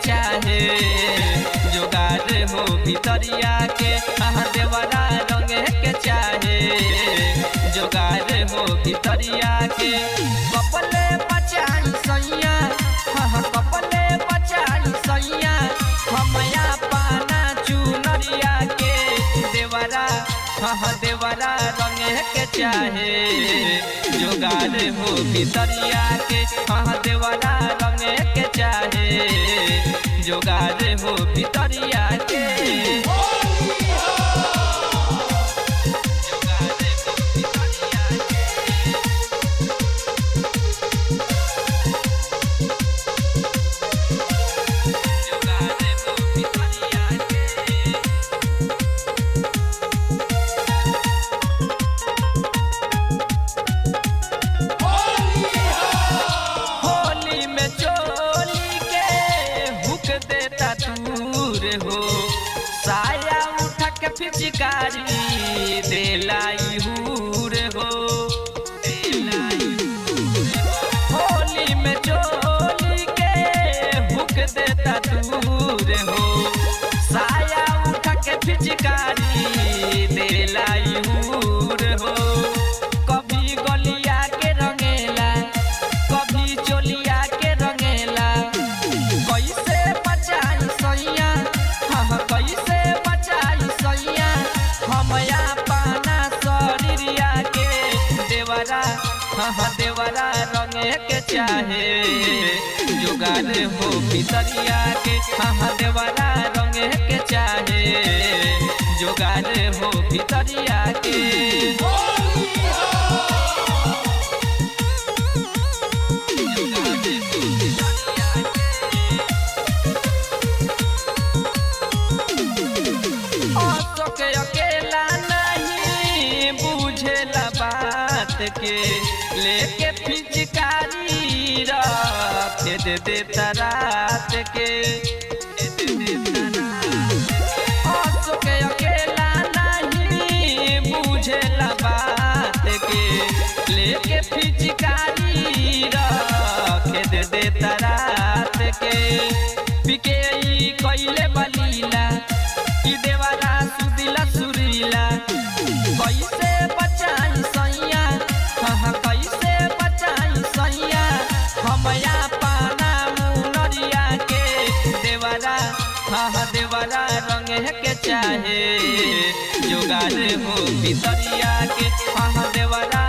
चाहे जोगार हो भितरिया के देवरा रंग के चाहे जोगार हो भितरिया के कपले बचाई सैया कपले बचाई सैया हमया पाना चुनरिया के देवरा देवरा रंग के चाहे जोगार हो भितरिया के देवरा रंग के चाहे जोगार हो भितरिया के हो साया उठा के पिचकारी देलाई हूर हो होली में चोली के हुक देता दूर हो साया उठा के पिचकारी देलाई हूर हो कभी गलिया के रंगेला कभी चोलिया के रंगेला कैसे बचाई सैया कैसे बचाई सैया हमया पाना शरीरिया के देवरा देवरा रंग के चाहे जोगार हो भितरिया के देवरा रंग के चाहे जोगार हो भितरिया के अकेला नहीं बुझेला बात के लेके फिचकारी रात दे देता रात के अकेला नहीं बुझेला बात के लेके फिचकारी रात दे देता रात के पिके कैले बलीला कि देवरा सुदिला सुरीला कैसे बचाई सैया कैसे बचाई सैया हमया पाना मुनरिया के देवरा देवरा रंग के चाहे जोगार हो भितरिया के देवरा